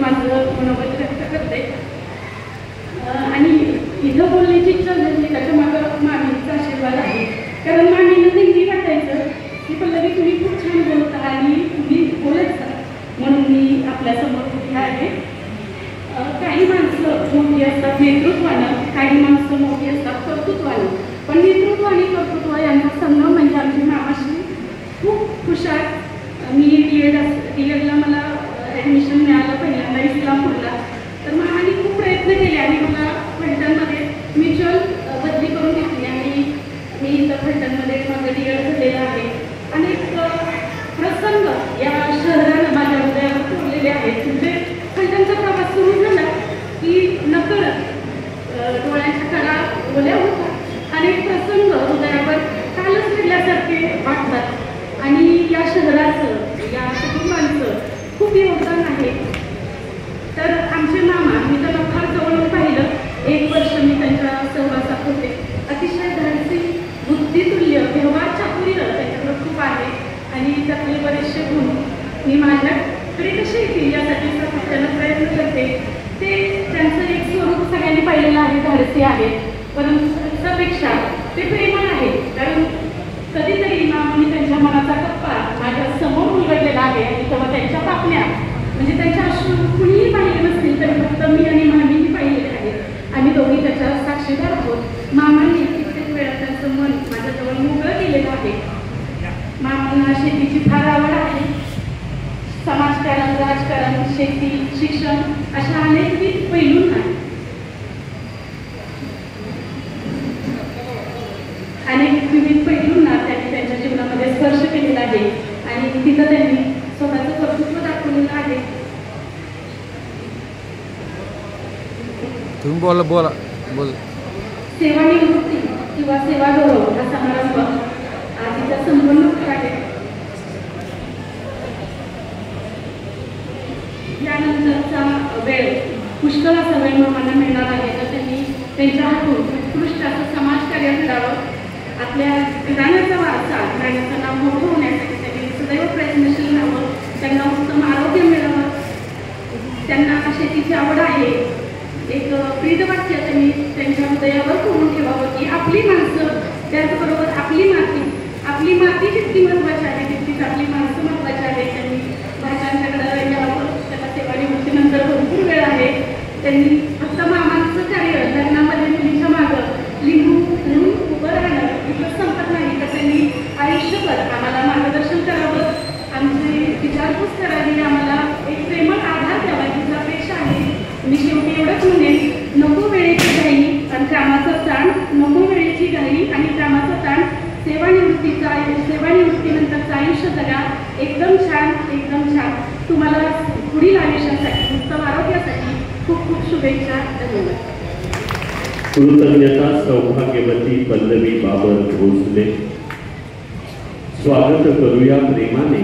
माझं मनोगत व्यक्त करते। आणि इथं बोलण्याची इच्छा झाली त्याच्यामागं मामीचा आशीर्वाद आहे, कारण मामीनं नेहमी वाटायचं की पल्लवी तुम्ही खूप छान बोलता आणि तुम्ही बोलत जा, म्हणून मी आपल्यासमोर उभी आहे। काही माणसं मोठी असतात नेतृत्वानं, काही माणसं मोठी असतात कर्तृत्वानं, पण नेतृत्व आणि कर्तृत्व यांचा संगम म्हणजे आमची मामाश्री खूप हुशार। मी डी.एडला मला ॲडमिशन मिळालं पहिल्यांदा इस्लामपूरला, तर मामाने खूप प्रयत्न केले आणि मला फलटणमध्ये म्युच्युअल बदली करून घेतली आणि मी इथं फलटणमध्ये माझं डी.एड झालेलं आहे। अनेक प्रसंग या शहरानं माझ्या हृदयावर कोरलेले आहेत। म्हणजे फलटणचा प्रवास सुरू झाला की नकळत डोळ्यांच्या कडा ओल्या होतात, अनेक प्रसंग हृदयावर कालच फिरल्यासारखे वाटतात आणि या शहराचं या कुटुंबांचं खूप योगदान आहे। तर आमचे मामा मी त्यांना फार जवळून पाहिलं, 1 वर्ष मी त्यांच्या सहवासात होते। अतिशय धाडसी, बुद्धितुल्य, व्यवहार चातुर्य त्यांच्याकडे खूप आहे आणि त्यातले बरेचसे गुण मी माझ्याकडे कसे येतील यासाठी सातत्यानं प्रयत्न करते। ते त्यांचं एक स्वरूप सगळ्यांनी पाहिलेलं आहे, धाडसी आहे, परंतु त्यापेक्षा ते प्रेमळ आहे, कारण कधीतरी मामांनी त्यांच्या मनाचा कप्पा माझ्या समोर उलगडलेला आहे आणि तेव्हा त्यांच्या पापण्या म्हणजे त्यांच्या अश्रू कुणीही पाहिले नसतील तरी फक्त मी आणि मामींनी पाहिलेले आहे। आम्ही दोघी त्याच्या साक्षीदार आहोत। मामांनी कित्येक वेळा त्यांचं मन माझ्याजवळ मोकळं केलेलं आहे। मामांना शेतीची फार आवड आहे। समाजकारण, राजकारण, शेती, शिक्षण अशा अनेक पैलूंना विविध पैलूंना त्यांनी त्यांच्या जीवनामध्ये स्पर्श केलेला आहे आणि तिथं त्यांनी स्वतःचं कर्तृत्व दाखवलेलं आहे। तुम्ही बोला बोला बोल। सेवानिवृत्ती किंवा सेवागौरव हा समारंभ आधीचा संपन्न होत आहे। यानंतरचा वेळ पुष्कळ असा वेळ मामांना मिळणार आहे, तर त्यांनी त्यांच्या हातून उत्कृष्ट असं समाजकार्य करावं। आपल्या घराण्याचा वारसा, घराण्याचं नाव मोठं होण्यासाठी त्यांनी सदैव प्रयत्नशील राहावं, त्यांना उत्तम आरोग्य मिळावं, त्यांना शेतीची आवड आहे। एक ब्रीदवाक्य त्यांनी त्यांच्या हृदयावर करून ठेवावं की आपली माणसं, त्याचबरोबर आपली माती जितकी महत्त्वाची आहे तितकीच आपली माणसं महत्त्वाची आहे। त्यांनी भाषांच्याकडे यावं, त्यांना सेवानिवृत्तीनंतर भरपूर वेळ आहे। त्यांनी फक्त मामांचं कार्य लग्नामध्ये मुलीच्या मागं लिहून उभं राहणं इतकं संपत नाही, तर त्यांनी आयुष्यभर आम्हाला मार्गदर्शन करावं, आमची विचारपूस करावी, आम्हाला एक प्रेमळ आधार द्यावा हीच अपेक्षा आहे। मी शेवटी एवढंच म्हणेन, नको वेळेची घाई आणि कामाचा ताण, नको वेळेची घाई आणि कामाचा ताण, सेवानिवृत्तीनंतरचं आयुष्य जगा एकदम छान, एकदम छान। तुम्हाला पुढील आयुष्यासाठी, उत्तम आरोग्यासाठी खूप खूप शुभेच्छा। धन्यवाद। कृतज्ञता सौभाग्यवती पल्लवी बाबर भोसले, स्वागत करूया प्रेमाने।